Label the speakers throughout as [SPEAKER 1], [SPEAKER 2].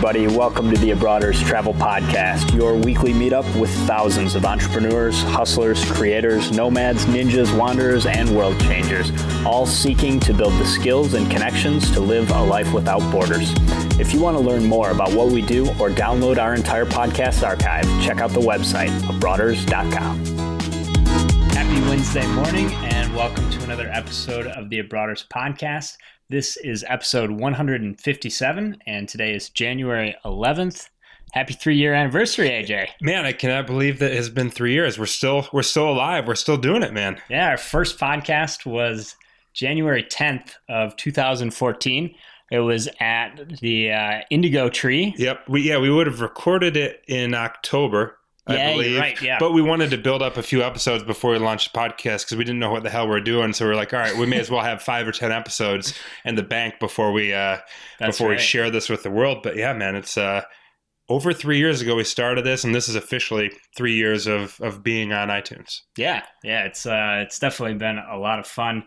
[SPEAKER 1] everybody. Welcome to the Abroaders Travel Podcast, your weekly meetup with thousands of entrepreneurs, hustlers, creators, nomads, ninjas, wanderers, and world changers, all seeking to build the skills and connections to live a life without borders. If you want to learn more about what we do or download our entire podcast archive, check out the website, abroaders.com. Happy Wednesday morning, and welcome to another episode of the Abroaders Podcast. This is episode 157, and today is January 11th. Happy 3-year anniversary, AJ.
[SPEAKER 2] Man, I cannot believe that it has been 3 years. We're still alive. We're still doing it, man.
[SPEAKER 1] Yeah, our first podcast was January 10th of 2014. It was at the Indigo Tree.
[SPEAKER 2] Yep. We would have recorded it in October. I believe.
[SPEAKER 1] You're right, yeah.
[SPEAKER 2] But we wanted to build up a few episodes before we launched the podcast because we didn't know what the hell we were doing. So we're like, all right, we may as well have 5 or 10 episodes in the bank before we we share this with the world. But yeah, man, it's over 3 years ago we started this, and this is officially 3 years of being on iTunes.
[SPEAKER 1] Yeah, it's definitely been a lot of fun.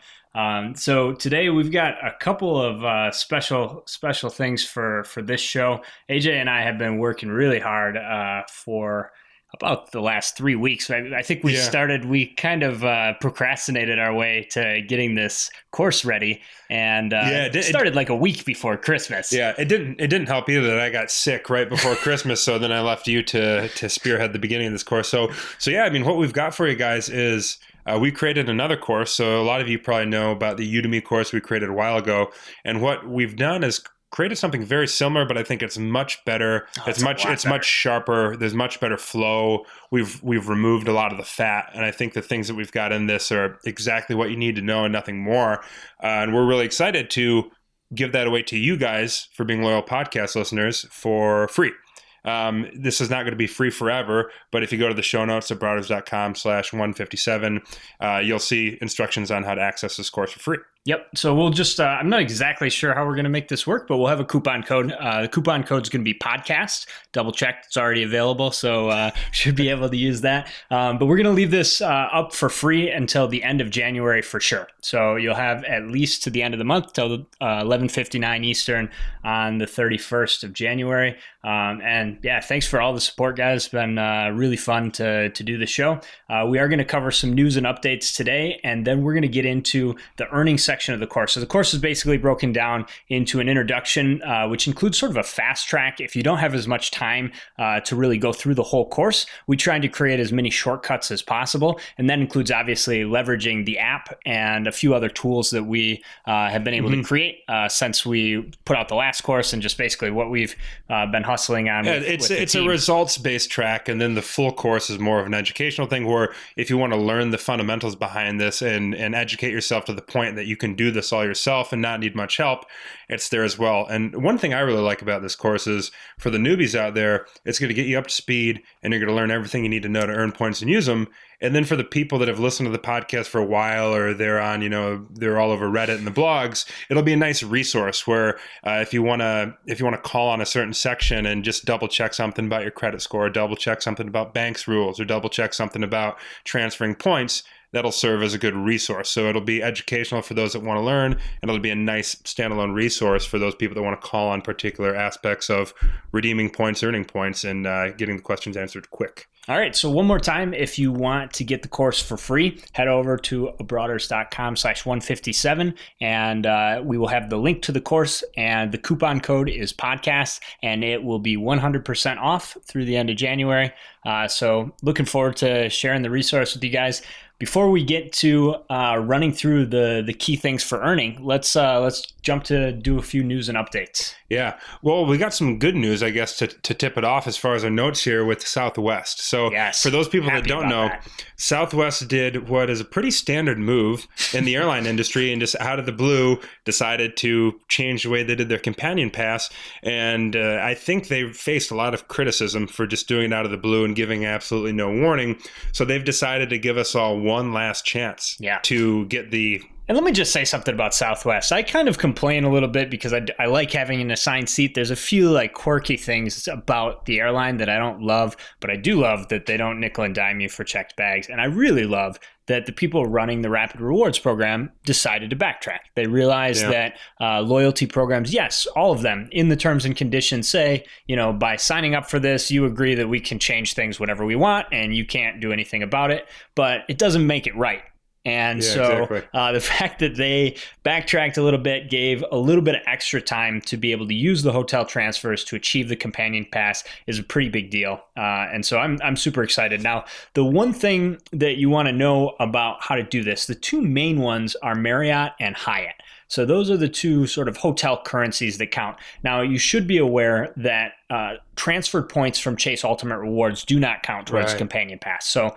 [SPEAKER 1] So today we've got a couple of special things for this show. AJ and I have been working really hard for about the last 3 weeks. I think we kind of procrastinated our way to getting this course ready, and it started like a week before Christmas.
[SPEAKER 2] Yeah, it didn't help either that I got sick right before Christmas, so then I left you to spearhead the beginning of this course. So yeah, I mean, what we've got for you guys is we created another course. So a lot of you probably know about the Udemy course we created a while ago, and what we've done is created something very similar, but I think it's much better. It's much sharper. There's much better flow. We've removed a lot of the fat, and I think the things that we've got in this are exactly what you need to know and nothing more. And we're really excited to give that away to you guys for being loyal podcast listeners for free. This is not going to be free forever, but if you go to the show notes at brothers.com/157, you'll see instructions on how to access this course for free.
[SPEAKER 1] Yep. So we'll just, I'm not exactly sure how we're going to make this work, but we'll have a coupon code. The coupon code is going to be podcast. Double check. It's already available. So should be able to use that. But we're going to leave this up for free until the end of January for sure. So you'll have at least to the end of the month till 11:59 Eastern on the 31st of January. And yeah, thanks for all the support, guys. It's been really fun to do the show. We are going to cover some news and updates today, and then we're going to get into the earnings section of the course. So the course is basically broken down into an introduction, which includes sort of a fast track. If you don't have as much time to really go through the whole course, we tried to create as many shortcuts as possible. And that includes obviously leveraging the app and a few other tools that we have been able to create since we put out the last course, and just basically what we've been hustling on.
[SPEAKER 2] Yeah, it's a results-based track, and then the full course is more of an educational thing where if you want to learn the fundamentals behind this and educate yourself to the point that you can do this all yourself and not need much help, it's there as well. And one thing I really like about this course is for the newbies out there, it's going to get you up to speed, and you're going to learn everything you need to know to earn points and use them. And then for the people that have listened to the podcast for a while, or they're on, they're all over Reddit and the blogs, it'll be a nice resource where if you want to call on a certain section and just double check something about your credit score, double check something about banks rules, or double check something about transferring points, that'll serve as a good resource. So it'll be educational for those that want to learn, and it'll be a nice standalone resource for those people that want to call on particular aspects of redeeming points, earning points, and getting the questions answered quick.
[SPEAKER 1] All right. So one more time, if you want to get the course for free, head over to abroaders.com/157, and we will have the link to the course, and the coupon code is podcast, and it will be 100% off through the end of January. So looking forward to sharing the resource with you guys. Before we get to running through the key things for earning, let's jump to do a few news and updates.
[SPEAKER 2] Yeah. Well, we got some good news, I guess, to tip it off as far as our notes here with Southwest. So for those people that don't know, Southwest did what is a pretty standard move in the airline industry, and just out of the blue decided to change the way they did their companion pass. And I think they faced a lot of criticism for just doing it out of the blue and giving absolutely no warning. So they've decided to give us all one last chance to get the...
[SPEAKER 1] And let me just say something about Southwest. I kind of complain a little bit because I like having an assigned seat. There's a few like quirky things about the airline that I don't love, but I do love that they don't nickel and dime you for checked bags. And I really love that the people running the Rapid Rewards program decided to backtrack. They realized that loyalty programs, yes, all of them in the terms and conditions say, by signing up for this, you agree that we can change things whenever we want and you can't do anything about it, but it doesn't make it right. And the fact that they backtracked a little bit, gave a little bit of extra time to be able to use the hotel transfers to achieve the companion pass is a pretty big deal. And so I'm super excited. Now, the one thing that you want to know about how to do this, the two main ones are Marriott and Hyatt. So those are the two sort of hotel currencies that count. Now, you should be aware that transferred points from Chase Ultimate Rewards do not count towards Companion Pass. So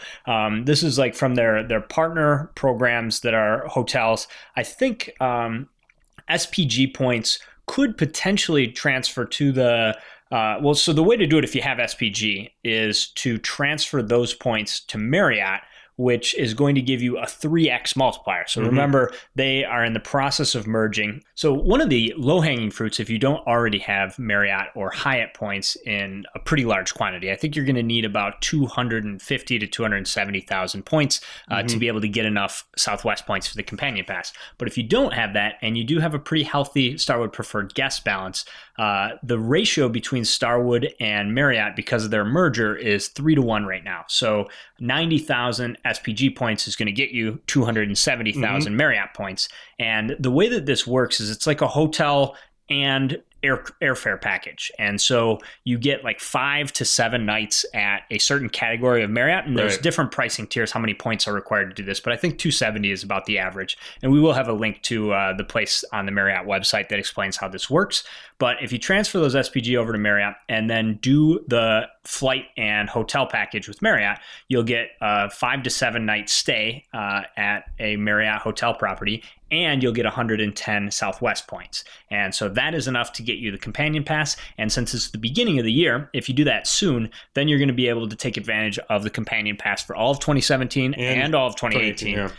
[SPEAKER 1] this is like from their partner programs that are hotels. I think SPG points could potentially transfer to the so the way to do it if you have SPG is to transfer those points to Marriott, which is going to give you a 3x multiplier. So remember, they are in the process of merging. So one of the low-hanging fruits, if you don't already have Marriott or Hyatt points in a pretty large quantity, I think you're going to need about 250 to 270,000 points to be able to get enough Southwest points for the Companion Pass. But if you don't have that, and you do have a pretty healthy Starwood Preferred guest balance, the ratio between Starwood and Marriott, because of their merger, is 3-to-1 right now. So 90,000 SPG points is going to get you 270,000 Marriott points. And the way that this works is it's like a hotel and airfare package. And so you get like 5 to 7 nights at a certain category of Marriott, and there's different pricing tiers, how many points are required to do this, but I think 270 is about the average. And we will have a link to the place on the Marriott website that explains how this works. But if you transfer those SPG over to Marriott and then do the flight and hotel package with Marriott, you'll get a 5 to 7 night stay at a Marriott hotel property, and you'll get 110 Southwest points. And so that is enough to get you the Companion Pass. And since it's the beginning of the year, if you do that soon, then you're going to be able to take advantage of the Companion Pass for all of 2017 and all of 2018.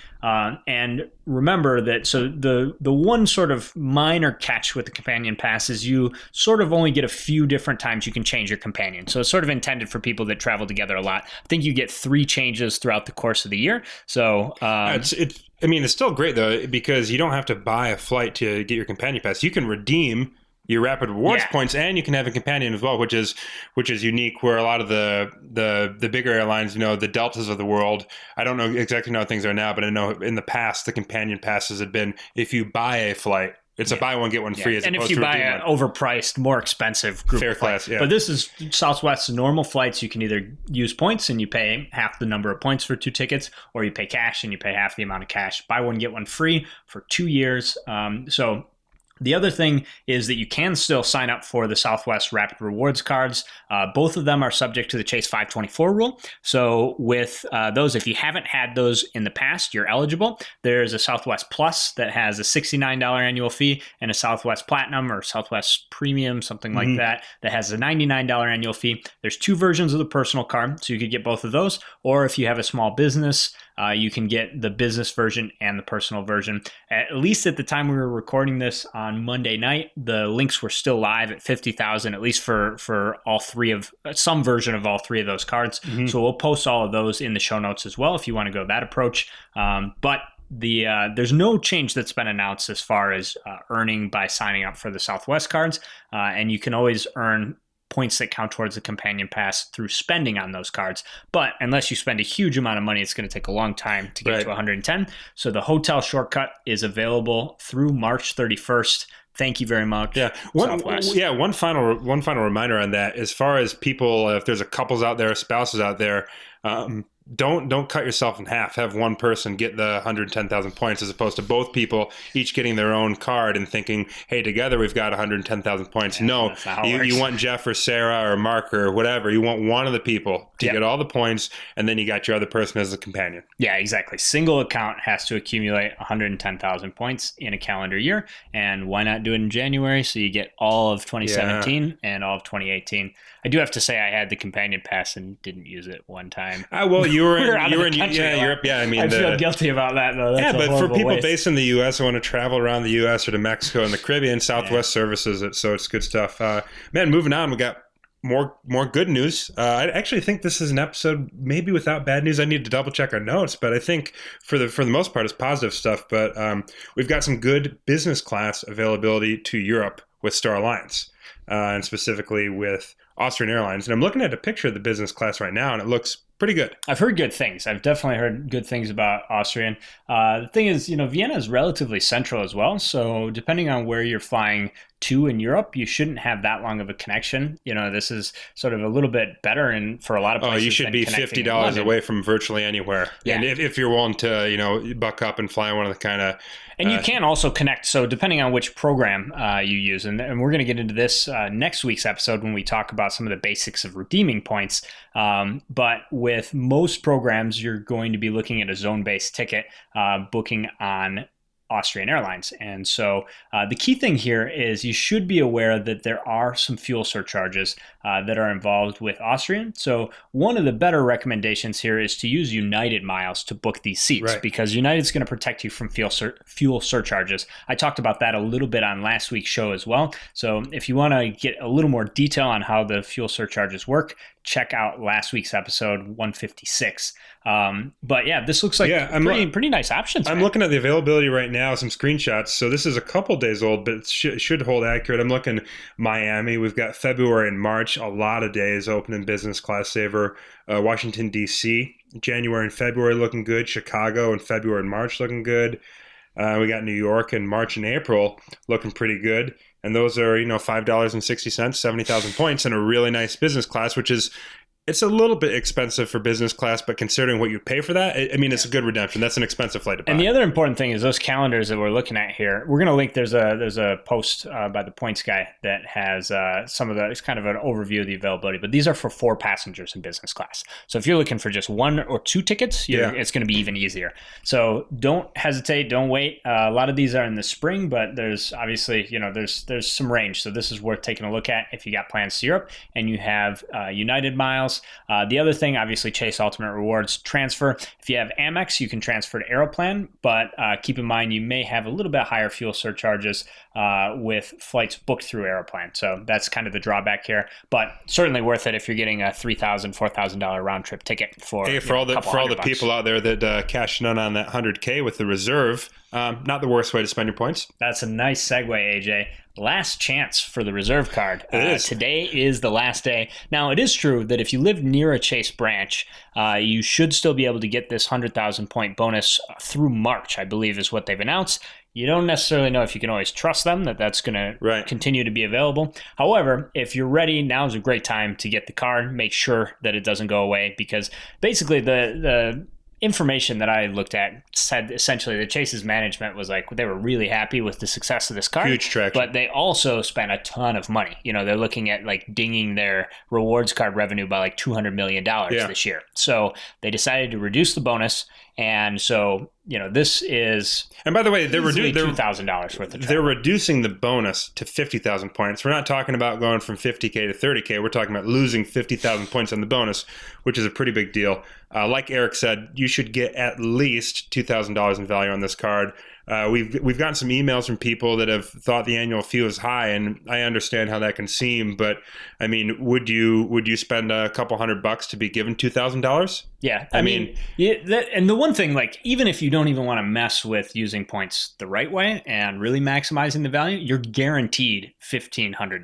[SPEAKER 1] And remember that, so the one sort of minor catch with the Companion Pass is you sort of only get a few different times you can change your companion. So it's sort of intended for people that travel together a lot. I think you get 3 changes throughout the course of the year. So
[SPEAKER 2] it's still great though, because you don't have to buy a flight to get your Companion Pass. You can redeem your Rapid Rewards points, and you can have a companion as well, which is unique. Where a lot of the bigger airlines, the Deltas of the world, I don't know exactly how things are now, but I know in the past the Companion Passes had been, if you buy a flight, it's a buy one get one free. As
[SPEAKER 1] and
[SPEAKER 2] opposed
[SPEAKER 1] if you
[SPEAKER 2] to
[SPEAKER 1] buy an overpriced, more expensive group
[SPEAKER 2] fare class,
[SPEAKER 1] but this is Southwest's normal flights. You can either use points and you pay half the number of points for 2 tickets, or you pay cash and you pay half the amount of cash. Buy one get one free for 2 years. So the other thing is that you can still sign up for the Southwest Rapid Rewards cards. Both of them are subject to the Chase 524 rule. So with those, if you haven't had those in the past, you're eligible. There's a Southwest Plus that has a $69 annual fee, and a Southwest Platinum or Southwest Premium, something like that has a $99 annual fee. There's 2 versions of the personal card, so you could get both of those. Or if you have a small business, you can get the business version and the personal version. At least at the time we were recording this on Monday night, the links were still live at 50,000, at least for all 3 of some version of all 3 of those cards. So we'll post all of those in the show notes as well if you want to go that approach. But there's no change that's been announced as far as earning by signing up for the Southwest cards, and you can always earn points that count towards the Companion Pass through spending on those cards. But unless you spend a huge amount of money, it's going to take a long time to get to 110. So the hotel shortcut is available through March 31st. Thank you very much.
[SPEAKER 2] One final reminder on that, as far as people, if there's a couples out there, spouses out there, don't cut yourself in half. Have one person get the 110,000 points as opposed to both people each getting their own card and thinking, hey, together we've got 110,000 points. No, you want Jeff or Sarah or Mark or whatever. You want one of the people to get all the points, and then you got your other person as a companion.
[SPEAKER 1] Yeah, exactly. Single account has to accumulate 110,000 points in a calendar year, and why not do it in January so you get all of 2017 and all of 2018. I do have to say I had the Companion Pass and didn't use it one time.
[SPEAKER 2] Well, you were in Europe. Yeah,
[SPEAKER 1] I feel guilty about that though. That's
[SPEAKER 2] but for people
[SPEAKER 1] waste.
[SPEAKER 2] based in the U.S. who want to travel around the U.S. or to Mexico and the Caribbean, Southwest services it, so it's good stuff. Man, moving on, we got more good news. I actually think this is an episode maybe without bad news. I need to double check our notes, but I think for the most part it's positive stuff. But we've got some good business class availability to Europe with Star Alliance, and specifically with Austrian Airlines. And I'm looking at a picture of the business class right now, and it looks pretty good.
[SPEAKER 1] I've heard good things. I've definitely heard good things about Austrian. The thing is, Vienna is relatively central as well. So depending on where you're flying to in Europe, you shouldn't have that long of a connection. This is sort of a little bit better and for a lot of places.
[SPEAKER 2] You should be $50 away from virtually anywhere. Yeah. And if you're willing to, buck up and fly one of the kind of...
[SPEAKER 1] And you can also connect. So depending on which program you use, and we're going to get into this next week's episode when we talk about some of the basics of redeeming points. But with most programs, you're going to be looking at a zone-based ticket booking on Austrian Airlines. And so the key thing here is you should be aware that there are some fuel surcharges that are involved with Austrian. So one of the better recommendations here is to use United miles to book these seats, right? Because United's going to protect you from fuel surcharges. I talked about that a little bit on last week's show as well. So if you want to get a little more detail on how the fuel surcharges work, check out last week's episode 156. But yeah, this looks like pretty nice options.
[SPEAKER 2] I'm looking at the availability right now, some screenshots. So this is a couple days old, but it should hold accurate. I'm looking Miami. We've got February and March, a lot of days open in business class saver. Washington, D.C., January and February looking good. Chicago in February and March looking good. We got New York in March and April looking pretty good. And those are, $5.60, 70,000 points in a really nice business class, which is, it's a little bit expensive for business class, but considering what you pay for that, it's a good redemption. That's an expensive flight to buy.
[SPEAKER 1] And the other important thing is those calendars that we're looking at here. We're going to link. There's a post by the Points guy that has some of the. It's kind of an overview of the availability, but these are for 4 passengers in business class. So if you're looking for just 1 or 2 tickets, it's going to be even easier. So don't hesitate. Don't wait. A lot of these are in the spring, but there's obviously there's some range. So this is worth taking a look at if you got plans to Europe and you have United miles. The other thing, obviously, Chase Ultimate Rewards transfer. If you have Amex, you can transfer to Aeroplan, but keep in mind you may have a little bit higher fuel surcharges with flights booked through Aeroplan. So that's kind of the drawback here, but certainly worth it if you're getting a $3,000, $4,000 round trip ticket for
[SPEAKER 2] all the people out there that cashed in on that 100K with the reserve. Not the worst way to spend your points.
[SPEAKER 1] That's a nice segue, AJ. Last chance for the reserve card. Today is the last day. Now, it is true that if you live near a Chase branch, you should still be able to get this 100,000 point bonus through March, I believe is what they've announced. You don't necessarily know if you can always trust them that that's going to continue to be available. However, if you're ready, now is a great time to get the card. Make sure that it doesn't go away, because basically the information that I looked at said essentially that Chase's management was like, they were really happy with the success of this card.
[SPEAKER 2] Huge traction.
[SPEAKER 1] But they also spent a ton of money. They're looking at like dinging their rewards card revenue by like $200 million this year. So they decided to reduce the bonus. And so, this is...
[SPEAKER 2] And by the way, they're
[SPEAKER 1] $2,000 worth of travel.
[SPEAKER 2] They're reducing the bonus to 50,000 points. We're not talking about going from 50K to 30K. We're talking about losing 50,000 points on the bonus, which is a pretty big deal. Like Eric said, you should get at least $2,000 in value on this card. We've gotten some emails from people that have thought the annual fee was high, and I understand how that can seem. But I mean, would you spend a couple $100 to be given $2,000?
[SPEAKER 1] Yeah, I mean, and the one thing, like, even if you don't even want to mess with using points the right way and really maximizing the value, you're guaranteed $1,500.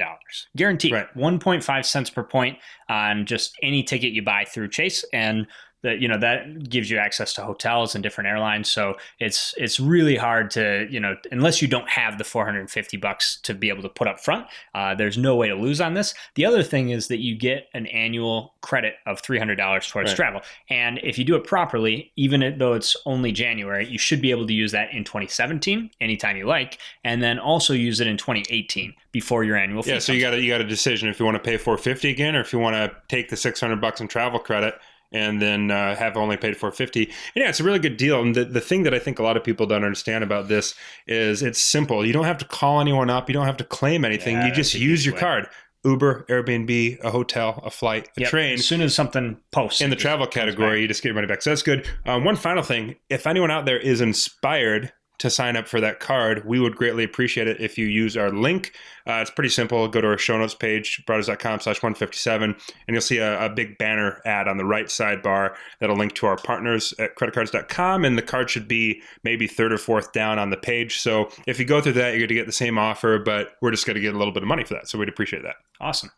[SPEAKER 1] Guaranteed, right? 1.5 cents per point on just any ticket you buy through Chase, and that gives you access to hotels and different airlines. So it's really hard to, unless you don't have the $450 to be able to put up front, there's no way to lose on this. The other thing is that you get an annual credit of $300 towards travel. And if you do it properly, even though it's only January, you should be able to use that in 2017, anytime you like, and then also use it in 2018 before your annual fee.
[SPEAKER 2] Yeah, so you got a decision if you want to pay $450 again, or if you want to take the $600 in travel credit and then have only paid $450. And yeah, it's a really good deal. And the thing that I think a lot of people don't understand about this is it's simple. You don't have to call anyone up. You don't have to claim anything. You just use your card. Uber, Airbnb, a hotel, a flight, a train.
[SPEAKER 1] As soon as something posts
[SPEAKER 2] in the travel category, you just get your money back. So that's good. One final thing. If anyone out there is inspired to sign up for that card, we would greatly appreciate it if you use our link. It's pretty simple. Go to our show notes page, brothers.com/157, and you'll see a big banner ad on the right sidebar that'll link to our partners at creditcards.com, and the card should be maybe third or fourth down on the page. So if you go through that, you're going to get the same offer, but we're just going to get a little bit of money for that. So we'd appreciate that.
[SPEAKER 1] Awesome.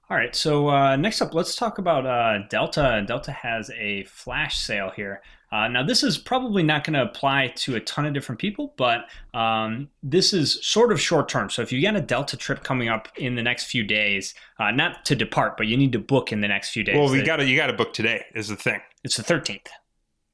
[SPEAKER 1] All right, so next up, let's talk about Delta. Delta has a flash sale here. Now, this is probably not going to apply to a ton of different people, but this is sort of short term. So if you got a Delta trip coming up in the next few days, not to depart, but you need to book in the next few days.
[SPEAKER 2] Well, you got to book today is the thing.
[SPEAKER 1] It's the 13th.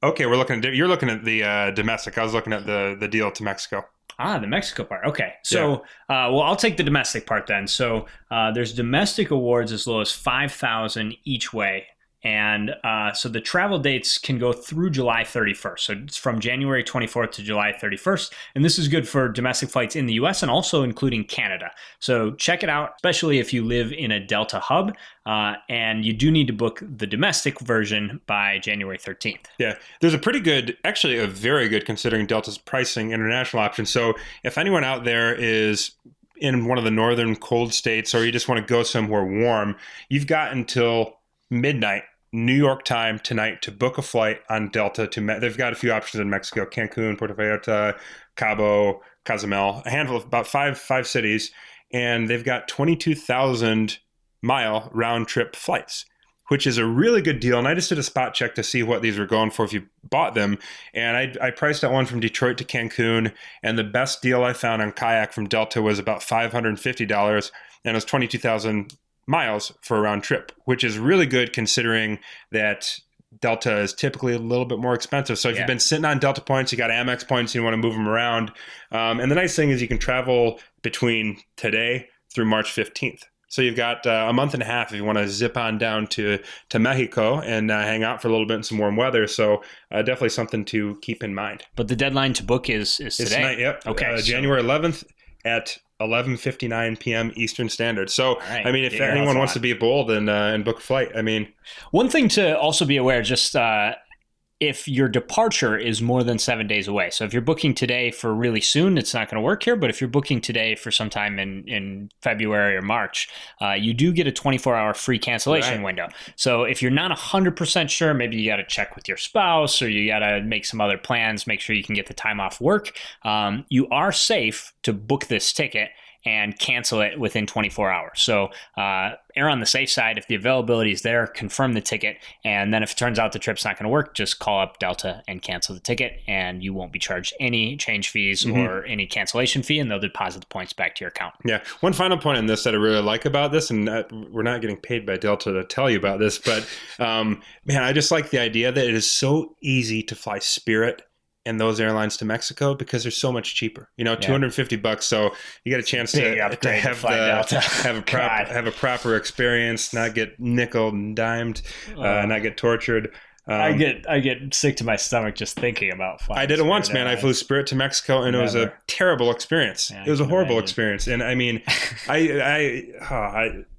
[SPEAKER 2] Okay, you're looking at the domestic. I was looking at the deal to Mexico.
[SPEAKER 1] Ah, the Mexico part. Okay. So, well, I'll take the domestic part then. So there's domestic awards as low as $5,000 each way. And so the travel dates can go through July 31st. So it's from January 24th to July 31st. And this is good for domestic flights in the US and also including Canada. So check it out, especially if you live in a Delta hub. And you do need to book the domestic version by January 13th.
[SPEAKER 2] Yeah, there's a very good considering Delta's pricing international option. So if anyone out there is in one of the northern cold states, or you just want to go somewhere warm, you've got until midnight New York time tonight to book a flight on Delta they've got a few options in Mexico: Cancun, Puerto Vallarta, Cabo, Cozumel, a handful of about five cities, and they've got 22,000 mile round trip flights, which is a really good deal. And I just did a spot check to see what these were going for if you bought them. And I priced out one from Detroit to Cancun, and the best deal I found on kayak from Delta was about $550, and it was 22,000 miles for a round trip, which is really good considering that Delta is typically a little bit more expensive. So if you've been sitting on Delta points, you got Amex points, and you want to move them around. And the nice thing is you can travel between today through March 15th. So you've got a month and a half if you want to zip on down to Mexico and hang out for a little bit in some warm weather. So definitely something to keep in mind.
[SPEAKER 1] But the deadline to book is today?
[SPEAKER 2] It's tonight, yep.
[SPEAKER 1] Okay.
[SPEAKER 2] January 11th at 11:59 p.m. Eastern Standard. So,
[SPEAKER 1] right.
[SPEAKER 2] I mean, if anyone wants to be bold and book a flight, I mean...
[SPEAKER 1] One thing to also be aware, just if your departure is more than 7 days away. So if you're booking today for really soon, it's not going to work here. But if you're booking today for sometime in February or March, you do get a 24-hour free cancellation window. So if you're not 100% sure, maybe you got to check with your spouse, or you got to make some other plans, make sure you can get the time off work. You are safe to book this ticket and cancel it within 24 hours. So err on the safe side. If the availability is there, confirm the ticket. And then if it turns out the trip's not going to work, just call up Delta and cancel the ticket, and you won't be charged any change fees or any cancellation fee, and they'll deposit the points back to your account.
[SPEAKER 2] Yeah. One final point on this that I really like about this, and we're not getting paid by Delta to tell you about this, but man, I just like the idea that it is so easy to fly Spirit and those airlines to Mexico because they're so much cheaper. $250. So you get a chance to have a proper experience, not get nickel and dimed, not get tortured.
[SPEAKER 1] I get sick to my stomach just thinking about flying.
[SPEAKER 2] I did it once, man. I flew Spirit to Mexico, and it was a terrible experience. It was a horrible experience, and I mean, I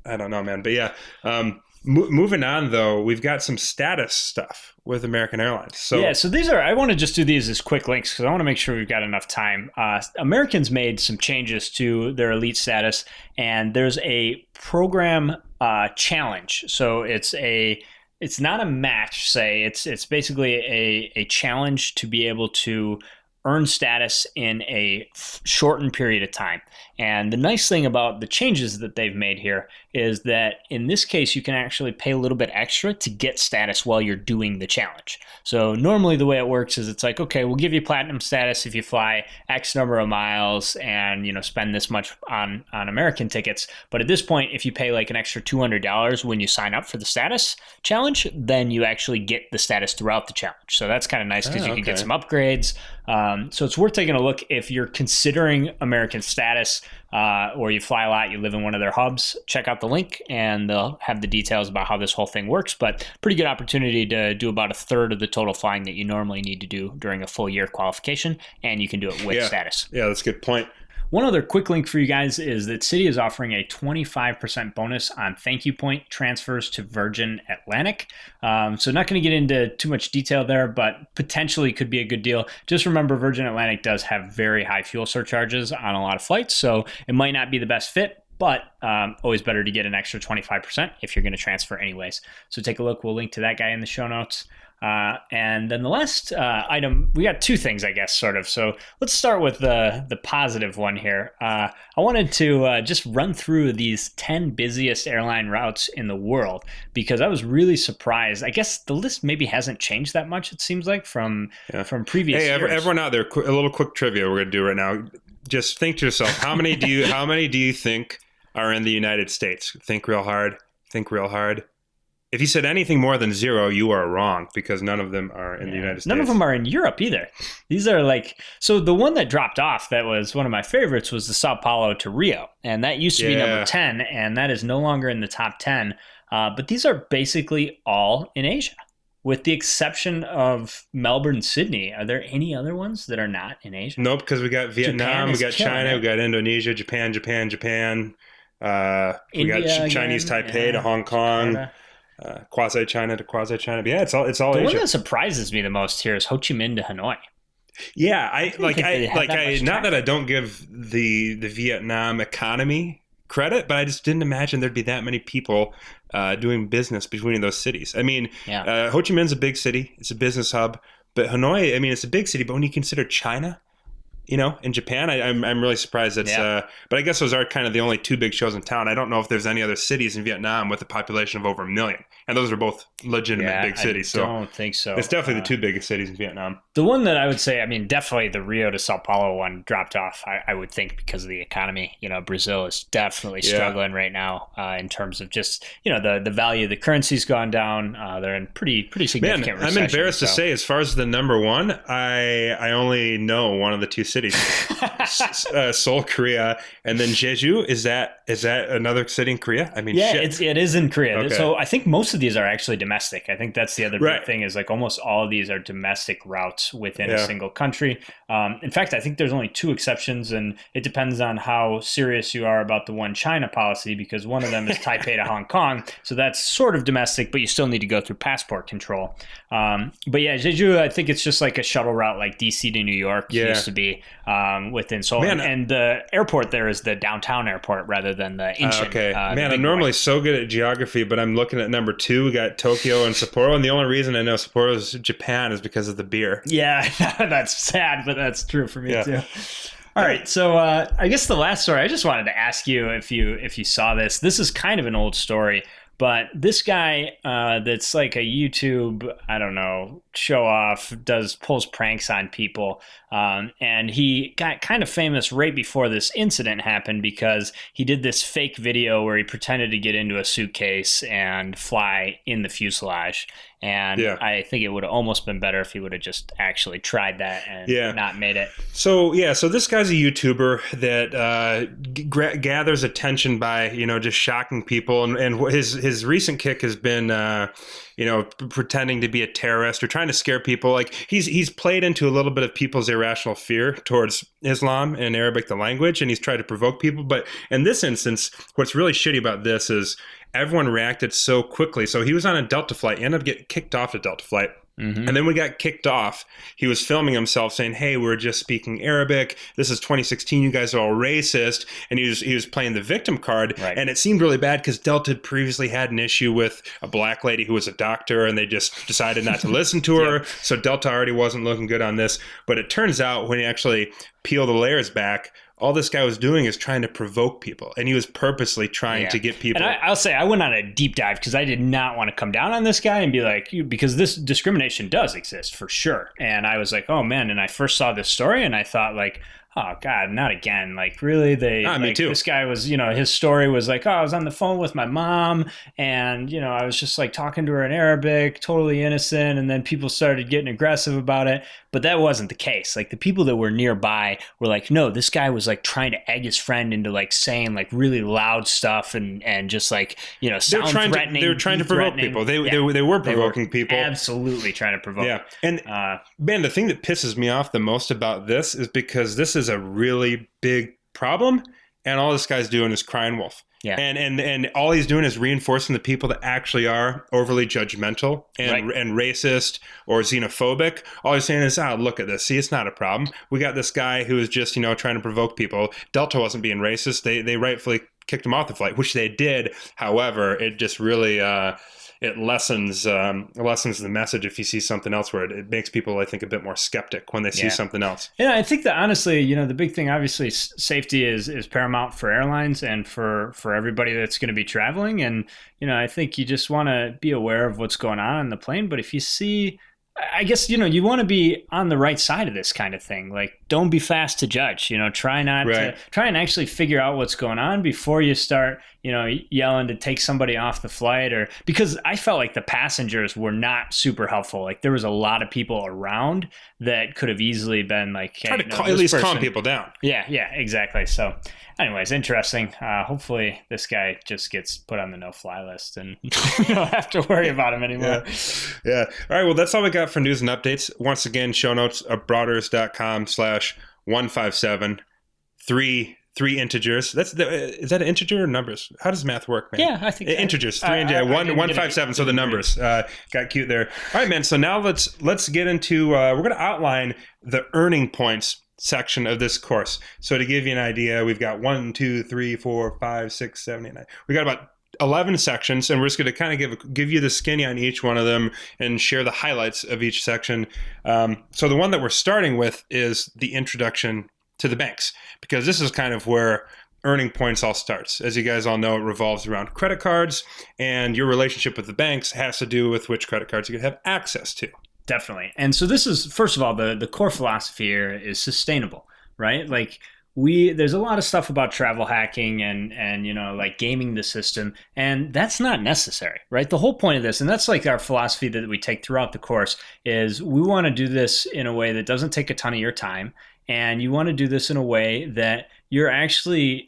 [SPEAKER 2] don't know, man. But yeah, moving on though, we've got some status stuff with American Airlines.
[SPEAKER 1] So these are, I want to just do these as quick links because I want to make sure we've got enough time. Americans made some changes to their elite status, and there's a program challenge. So it's not a match, say. It's basically a challenge to be able to earn status in a shortened period of time. And the nice thing about the changes that they've made here is that in this case, you can actually pay a little bit extra to get status while you're doing the challenge. So normally the way it works is it's like, okay, we'll give you platinum status if you fly X number of miles and, spend this much on American tickets. But at this point, if you pay like an extra $200 when you sign up for the status challenge, then you actually get the status throughout the challenge. So that's kind of nice because you can get some upgrades. So it's worth taking a look if you're considering American status or you fly a lot, you live in one of their hubs. Check out the link and they'll have the details about how this whole thing works. But pretty good opportunity to do about a third of the total flying that you normally need to do during a full year qualification, and you can do it with status.
[SPEAKER 2] Yeah, that's a good point.
[SPEAKER 1] One other quick link for you guys is that Citi is offering a 25% bonus on thank you point transfers to Virgin Atlantic. So not going to get into too much detail there, but potentially could be a good deal. Just remember, Virgin Atlantic does have very high fuel surcharges on a lot of flights, so it might not be the best fit, but always better to get an extra 25% if you're going to transfer anyways. So take a look. We'll link to that guy in the show notes. And then the last item, we got two things, I guess, sort of. So let's start with the positive one here. I wanted to just run through these 10 busiest airline routes in the world, because I was really surprised. I guess the list maybe hasn't changed that much, it seems like, from previous years.
[SPEAKER 2] Everyone out there, a little quick trivia we're going to do right now. Just think to yourself, how many do you think are in the United States? Think real hard. If you said anything more than 0, you are wrong, because none of them are in the United States.
[SPEAKER 1] None of them are in Europe either. These are like, so the one that dropped off that was one of my favorites was the Sao Paulo to Rio. And that used to be number 10, and that is no longer in the top 10. But these are basically all in Asia, with the exception of Melbourne, Sydney. Are there any other ones that are not in Asia?
[SPEAKER 2] Nope, because we got Vietnam, we got China, we got Indonesia, Japan. We got Chinese Taipei to Hong Kong. Quasi-China to quasi-China. But yeah, it's all
[SPEAKER 1] the
[SPEAKER 2] Asia.
[SPEAKER 1] The one that surprises me the most here is Ho Chi Minh to Hanoi.
[SPEAKER 2] Yeah, not that I don't give the Vietnam economy credit, but I just didn't imagine there'd be that many people doing business between those cities. I mean, Ho Chi Minh's a big city. It's a business hub. But Hanoi, I mean, it's a big city. But when you consider China, in Japan, I'm really surprised but I guess those are kind of the only two big shows in town. I don't know if there's any other cities in Vietnam with a population of over 1 million. And those are both legitimate big cities.
[SPEAKER 1] I don't think so.
[SPEAKER 2] It's definitely the two biggest cities in Vietnam.
[SPEAKER 1] The one that I would say, I mean, definitely the Rio to Sao Paulo one dropped off, I would think, because of the economy. Brazil is definitely struggling right now in terms of just, the value of the currency's gone down. They're in pretty significant recession.
[SPEAKER 2] I'm embarrassed to say, as far as the number one, I only know one of the two cities. Seoul, Korea, and then Jeju. Is that another city in Korea? I mean,
[SPEAKER 1] it is in Korea.
[SPEAKER 2] Okay.
[SPEAKER 1] So I think most of these are actually domestic. I think that's the other big thing, is like almost all of these are domestic routes within a single country. In fact, I think there's only 2 exceptions, and it depends on how serious you are about the one China policy, because one of them is Taipei to Hong Kong. So that's sort of domestic, but you still need to go through passport control. But yeah, Jeju, I think it's just like a shuttle route like DC to New York used to be within Seoul. And the airport there is the downtown airport rather than the Incheon.
[SPEAKER 2] Okay. I'm normally so good at geography, but I'm looking at number 2. We got Tokyo and Sapporo. And the only reason I know Sapporo is Japan is because of the beer.
[SPEAKER 1] Yeah, that's sad, but that's true for me too. All right, so I guess the last story, I just wanted to ask you if you saw this. This is kind of an old story, but this guy that's like a YouTube, I don't know, show off, pulls pranks on people. And he got kind of famous right before this incident happened, because he did this fake video where he pretended to get into a suitcase and fly in the fuselage. And I think it would have almost been better if he would have just actually tried that and not made it.
[SPEAKER 2] So this guy's a YouTuber that gathers attention by, just shocking people. And his recent kick has been, pretending to be a terrorist or trying to scare people. Like he's played into a little bit of people's irrational fear towards Islam and Arabic, the language, and he's tried to provoke people. But in this instance, what's really shitty about this is everyone reacted so quickly. So he was on a Delta flight, ended up getting kicked off a Delta flight. Mm-hmm. And then we got kicked off. He was filming himself saying, "Hey, we're just speaking Arabic. This is 2016. You guys are all racist." And he was playing the victim card. Right. And it seemed really bad because Delta had previously had an issue with a black lady who was a doctor, and they just decided not to listen to her. So Delta already wasn't looking good on this. But it turns out when you actually peel the layers back, all this guy was doing is trying to provoke people, and he was purposely trying to get people.
[SPEAKER 1] And I'll say I went on a deep dive because I did not want to come down on this guy and be like, because this discrimination does exist for sure. And I was like, oh man. And I first saw this story and I thought like, oh God, not again. Like really
[SPEAKER 2] me too.
[SPEAKER 1] This guy was, his story was like, oh, I was on the phone with my mom and, I was just like talking to her in Arabic, totally innocent. And then people started getting aggressive about it. But that wasn't the case. Like the people that were nearby were like, no, this guy was like trying to egg his friend into like saying like really loud stuff and just like, sound threatening.
[SPEAKER 2] They were trying to provoke people. They were provoking people.
[SPEAKER 1] Absolutely trying to provoke.
[SPEAKER 2] Yeah. And man, the thing that pisses me off the most about this is because this is a really big problem, and all this guy's doing is crying wolf.
[SPEAKER 1] Yeah.
[SPEAKER 2] And all he's doing is reinforcing the people that actually are overly judgmental and racist or xenophobic. All he's saying is, look at this. See, it's not a problem. We got this guy who is just, trying to provoke people. Delta wasn't being racist. They rightfully kicked him off the flight, which they did. However, it just really it lessens the message if you see something else where it makes people, I think, a bit more skeptic when they see something else.
[SPEAKER 1] Yeah, I think that honestly, the big thing, obviously, safety is paramount for airlines and for everybody that's going to be traveling. And, I think you just want to be aware of what's going on the plane. But if you see, I guess, you want to be on the right side of this kind of thing. Like, don't be fast to judge, try and actually figure out what's going on before you start, yelling to take somebody off the flight, or because I felt like the passengers were not super helpful. Like, there was a lot of people around that could have easily been like, hey,
[SPEAKER 2] try to at least calm people down.
[SPEAKER 1] Yeah, exactly. So anyways, interesting. Hopefully this guy just gets put on the no-fly list and you don't have to worry about him anymore.
[SPEAKER 2] Yeah. All right. Well, that's all we got for news and updates. Once again, show notes broaders.com/157. Three integers. Is that an integer or numbers? How does math work, man?
[SPEAKER 1] Yeah, I think
[SPEAKER 2] integers. 157. So the numbers got cute there. All right, man. So now let's get into. We're going to outline the earning points section of this course. So to give you an idea, we've got 1, 2, 3, 4, 5, 6, 7, 8, 9. We got about 11 sections, and we're just going to kind of give you the skinny on each one of them and share the highlights of each section. So the one that we're starting with is the introduction to the banks, because this is kind of where earning points all starts. As you guys all know, it revolves around credit cards, and your relationship with the banks has to do with which credit cards you can have access to.
[SPEAKER 1] Definitely. And so this is, first of all, the core philosophy here is sustainable, right? Like, there's a lot of stuff about travel hacking and like gaming the system, and that's not necessary, right? The whole point of this, and that's like our philosophy that we take throughout the course, is we want to do this in a way that doesn't take a ton of your time, and you want to do this in a way that you're actually,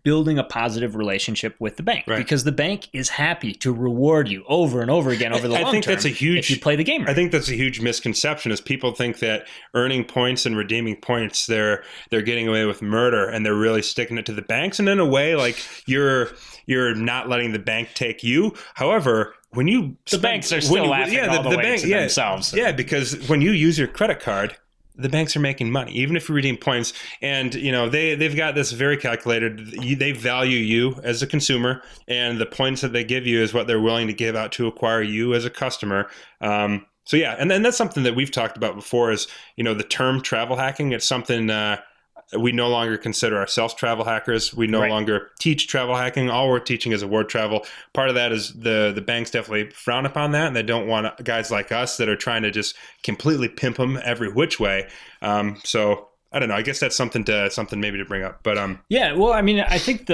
[SPEAKER 1] building a positive relationship with the bank, right? Because the bank is happy to reward you over and over again over the long term. I think that's a huge, if you play the game right.
[SPEAKER 2] I think that's a huge misconception, is people think that earning points and redeeming points, they're getting away with murder, and they're really sticking it to the banks. And in a way, like, you're not letting the bank take you. However, when you
[SPEAKER 1] banks are still laughing all the way to themselves.
[SPEAKER 2] Yeah, because when you use your credit card, the banks are making money, even if you redeem points. And, they've got this very calculated. They value you as a consumer, and the points that they give you is what they're willing to give out to acquire you as a customer. So, yeah, and then that's something that we've talked about before is, the term travel hacking. It's something we no longer consider ourselves travel hackers. We no longer teach travel hacking. All we're teaching is award travel. Part of that is the banks definitely frown upon that, and they don't want guys like us that are trying to just completely pimp them every which way. So I don't know. I guess that's something maybe to bring up. But
[SPEAKER 1] yeah, well, I mean, I think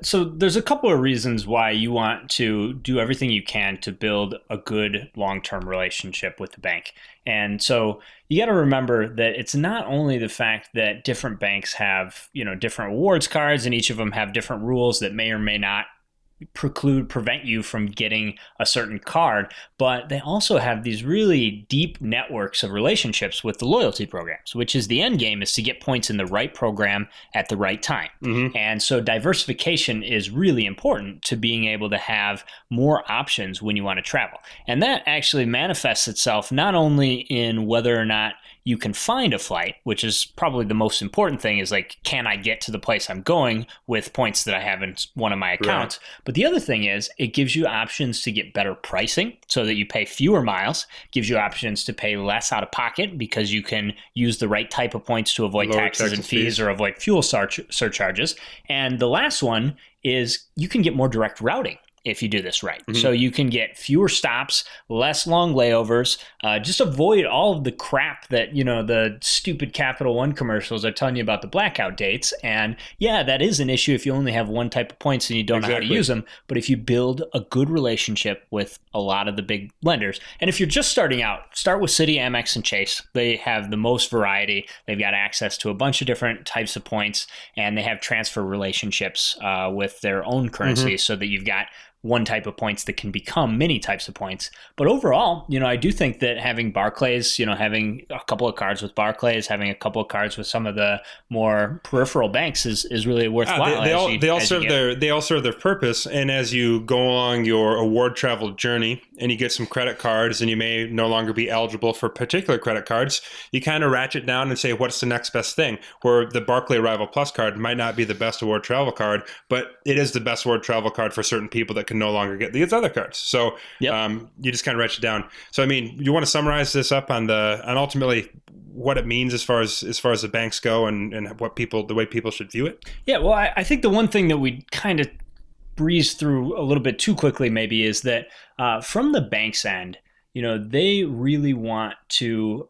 [SPEAKER 1] so there's a couple of reasons why you want to do everything you can to build a good long-term relationship with the bank. And so you got to remember that it's not only the fact that different banks have, different rewards cards, and each of them have different rules that may or may not prevent you from getting a certain card, but they also have these really deep networks of relationships with the loyalty programs, which is the end game, is to get points in the right program at the right time. Mm-hmm. And so diversification is really important to being able to have more options when you want to travel. And that actually manifests itself not only in whether or not you can find a flight, which is probably the most important thing, is like, can I get to the place I'm going with points that I have in one of my accounts? Right. But the other thing is, it gives you options to get better pricing so that you pay fewer miles, gives you options to pay less out of pocket because you can use the right type of points to avoid taxes and fees or avoid fuel surcharges. And the last one is you can get more direct routing if you do this right. Mm-hmm. So you can get fewer stops, less long layovers, just avoid all of the crap that, the stupid Capital One commercials are telling you about the blackout dates. And yeah, that is an issue if you only have one type of points and you don't know how to use them. But if you build a good relationship with a lot of the big lenders, and if you're just starting out, start with Citi, Amex, and Chase. They have the most variety. They've got access to a bunch of different types of points, and they have transfer relationships with their own currency, so that you've got one type of points that can become many types of points. But overall, I do think that having Barclays, having a couple of cards with Barclays, having a couple of cards with some of the more peripheral banks is really worthwhile.
[SPEAKER 2] They all serve their purpose. And as you go along your award travel journey and you get some credit cards and you may no longer be eligible for particular credit cards, you kind of ratchet down and say, what's the next best thing? Where the Barclay Arrival Plus card might not be the best award travel card, but it is the best award travel card for certain people that can no longer get these other cards. So you just kind of ratchet down. So, I mean, you want to summarize this up on ultimately what it means as far as the banks go and the way people should view it?
[SPEAKER 1] Yeah, well, I think the one thing that we kind of breeze through a little bit too quickly maybe is that from the bank's end, they really want to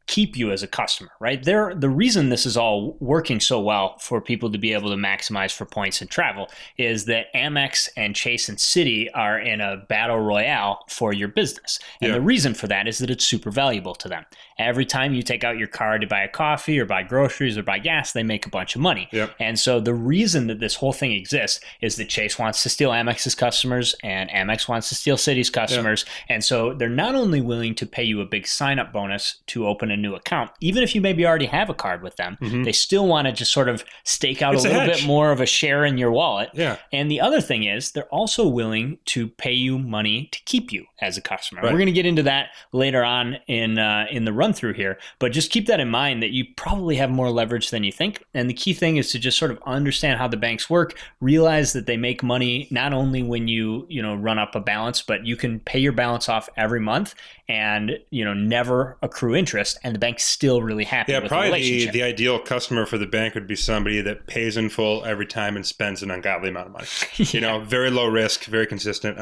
[SPEAKER 1] keep you as a customer, right? The reason this is all working so well for people to be able to maximize for points and travel is that Amex and Chase and Citi are in a battle royale for your business. And the reason for that is that it's super valuable to them. Every time you take out your card to buy a coffee or buy groceries or buy gas, they make a bunch of money. And so the reason that this whole thing exists is that Chase wants to steal Amex's customers and Amex wants to steal Citi's customers. And so they're not only willing to pay you a big sign-up bonus to open a new account, even if you maybe already have a card with them, they still want to just sort of stake out a little bit more of a share in your wallet. And the other thing is they're also willing to pay you money to keep you as a customer. We're going to get into that later on in the run through here, but just keep that in mind that you probably have more leverage than you think. And the key thing is to just sort of understand how the banks work, realize that they make money not only when you run up a balance, but you can pay your balance off every month and never accrue interest, and the bank's still really happy with the relationship.
[SPEAKER 2] The ideal customer for the bank would be somebody that pays in full every time and spends an ungodly amount of money. Very low risk, very consistent.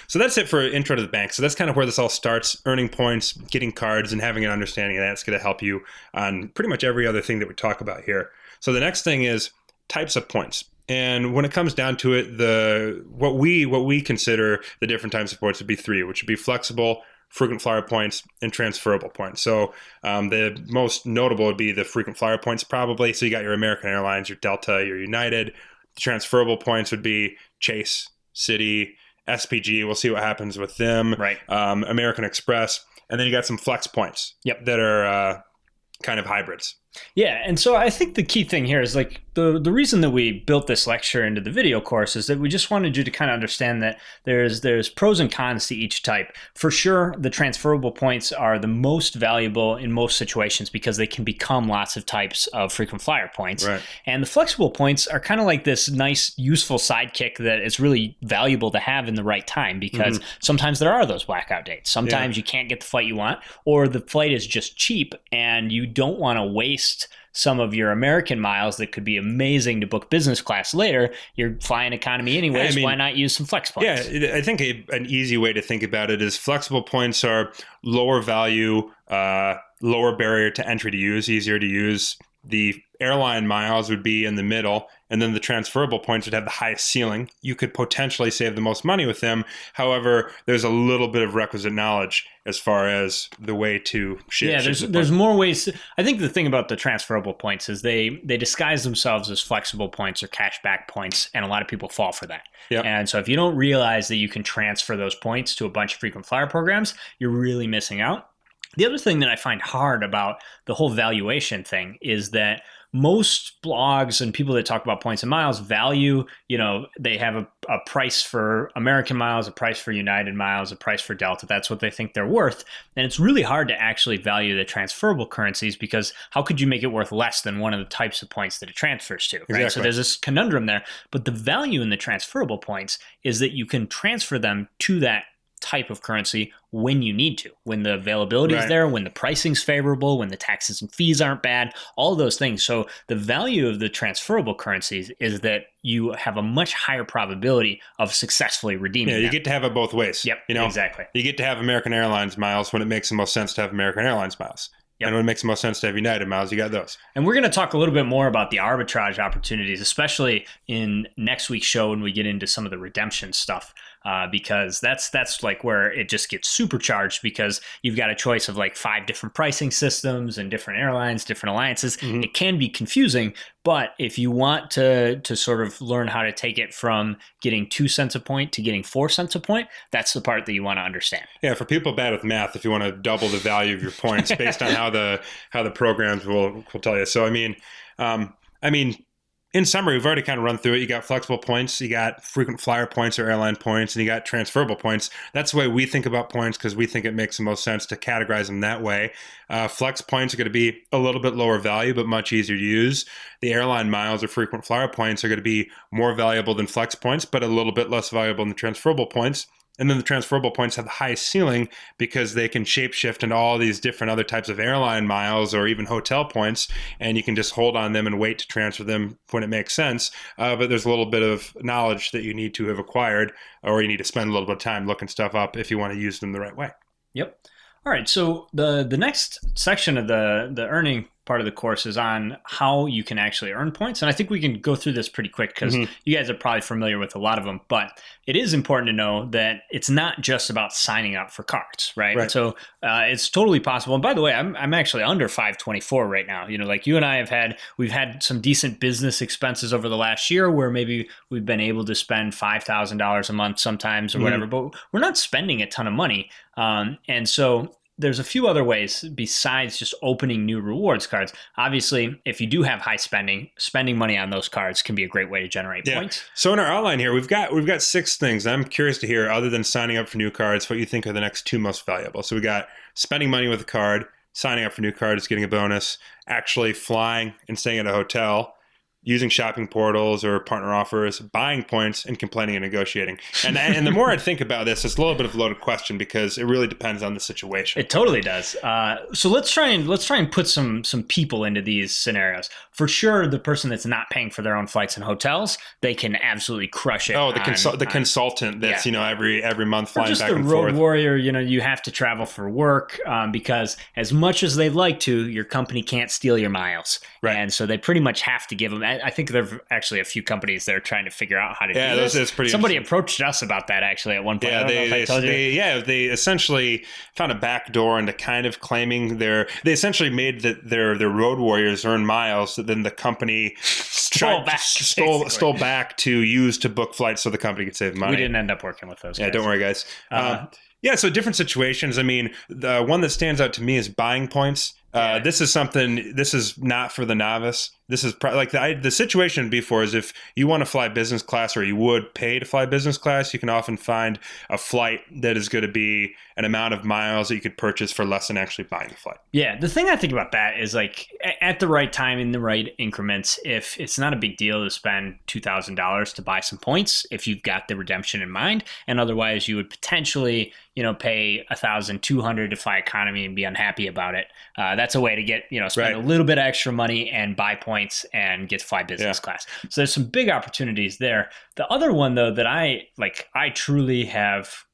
[SPEAKER 2] So that's it for intro to the bank. So that's kind of where this all starts: earning points, getting cards, and having an understanding of that. It's going to help you on pretty much every other thing that we talk about here. So the next thing is types of points. And when it comes down to it, what we consider the different types of points would be three, which would be flexible, frequent flyer points, and transferable points. So the most notable would be the frequent flyer points probably. So you got your American Airlines, your Delta, your United. The transferable points would be Chase, Citi, SPG. We'll see what happens with them. American Express. And then you got some flex points that are kind of hybrids.
[SPEAKER 1] Yeah, and so I think the key thing here is like the reason that we built this lecture into the video course is that we just wanted you to kind of understand that there's pros and cons to each type. For sure, the transferable points are the most valuable in most situations because they can become lots of types of frequent flyer points. And the flexible points are kind of like this nice, useful sidekick that is really valuable to have in the right time because sometimes there are those blackout dates. Sometimes you can't get the flight you want, or the flight is just cheap and you don't want to waste some of your American miles that could be amazing to book business class later. You're flying economy anyways. Why not use some flex points?
[SPEAKER 2] Yeah, I think an easy way to think about it is flexible points are lower value, lower barrier to entry to use, easier to use. The airline miles would be in the middle, and then the transferable points would have the highest ceiling. You could potentially save the most money with them. However, there's a little bit of requisite knowledge as far as the way to shift.
[SPEAKER 1] Yeah, there's more ways. I think the thing about the transferable points is they disguise themselves as flexible points or cashback points, and a lot of people fall for that. And so if you don't realize that you can transfer those points to a bunch of frequent flyer programs, you're really missing out. The other thing that I find hard about the whole valuation thing is that most blogs and people that talk about points and miles value, they have a price for American miles, a price for United miles, a price for Delta. That's what they think they're worth. And it's really hard to actually value the transferable currencies because how could you make it worth less than one of the types of points that it transfers to, right?
[SPEAKER 2] Exactly.
[SPEAKER 1] So there's this conundrum there. But the value in the transferable points is that you can transfer them to that type of currency when you need to, when the availability is there, when the pricing's favorable, when the taxes and fees aren't bad, all of those things. So the value of the transferable currencies is that you have a much higher probability of successfully redeeming them.
[SPEAKER 2] You get to have it both ways.
[SPEAKER 1] Exactly.
[SPEAKER 2] You get to have American Airlines miles when it makes the most sense to have American Airlines miles. And when it makes the most sense to have United miles, you got those.
[SPEAKER 1] And we're going to talk a little bit more about the arbitrage opportunities, especially in next week's show when we get into some of the redemption stuff. because that's like where it just gets supercharged because you've got a choice of like 5 different pricing systems and different airlines, different alliances. Mm-hmm. It can be confusing, but if you want to sort of learn how to take it from getting 2 cents a point to getting 4 cents a point, that's the part that you want to understand.
[SPEAKER 2] Yeah, for people bad with math, if you want to double the value of your points based on how the programs will tell you. So I mean, in summary, we've already kind of run through it. You got flexible points, you got frequent flyer points or airline points, and you got transferable points. That's the way we think about points because we think it makes the most sense to categorize them that way. Flex points are going to be a little bit lower value, but much easier to use. The airline miles or frequent flyer points are going to be more valuable than flex points, but a little bit less valuable than the transferable points. And then the transferable points have the highest ceiling because they can shapeshift into all these different other types of airline miles or even hotel points, and you can just hold on them and wait to transfer them when it makes sense. But there's a little bit of knowledge that you need to have acquired, or you need to spend a little bit of time looking stuff up if you want to use them the right way.
[SPEAKER 1] Yep. All right. So the next section of the earning part of the course is on how you can actually earn points. And I think we can go through this pretty quick because you guys are probably familiar with a lot of them. But it is important to know that it's not just about signing up for cards, right? So it's totally possible. And by the way, I'm actually under 524 right now. Like you and I we've had some decent business expenses over the last year where maybe we've been able to spend $5,000 a month sometimes or whatever, but we're not spending a ton of money. And so there's a few other ways besides just opening new rewards cards. Obviously, if you do have high spending money on those cards can be a great way to generate points.
[SPEAKER 2] So in our outline here, we've got 6 things. I'm curious to hear, other than signing up for new cards, what you think are the next 2 most valuable. So we got spending money with a card, signing up for new cards, getting a bonus, actually flying and staying at a hotel, using shopping portals or partner offers, buying points, and complaining and negotiating. And the more I think about this, it's a little bit of a loaded question because it really depends on the situation.
[SPEAKER 1] It totally does. So let's try and put some people into these scenarios. For sure, the person that's not paying for their own flights and hotels, they can absolutely crush it.
[SPEAKER 2] Oh, the consultant that's every month flying back and forth.
[SPEAKER 1] Just the road warrior. You have to travel for work because as much as they'd like to, your company can't steal your miles, and so they pretty much have to give them. I think there are actually a few companies that are trying to figure out how to do this.
[SPEAKER 2] That's pretty.
[SPEAKER 1] Somebody approached us about that actually at one point.
[SPEAKER 2] They essentially found a back door into kind of claiming they essentially made their road warriors earn miles that then the company stole back to use to book flights so the company could save money.
[SPEAKER 1] We didn't end up working with those guys.
[SPEAKER 2] Yeah, don't worry, guys. So different situations. I mean, the one that stands out to me is buying points. This is not for the novice. This is the situation before is if you want to fly business class or you would pay to fly business class, you can often find a flight that is going to be an amount of miles that you could purchase for less than actually buying the flight.
[SPEAKER 1] Yeah. The thing I think about that is like at the right time in the right increments, if it's not a big deal to spend $2,000 to buy some points, if you've got the redemption in mind, and otherwise you would potentially, pay $1,200 to fly economy and be unhappy about it. That's a way to get, spend a little bit of extra money and buy points and get to fly business class. So there's some big opportunities there. The other one though that I truly have,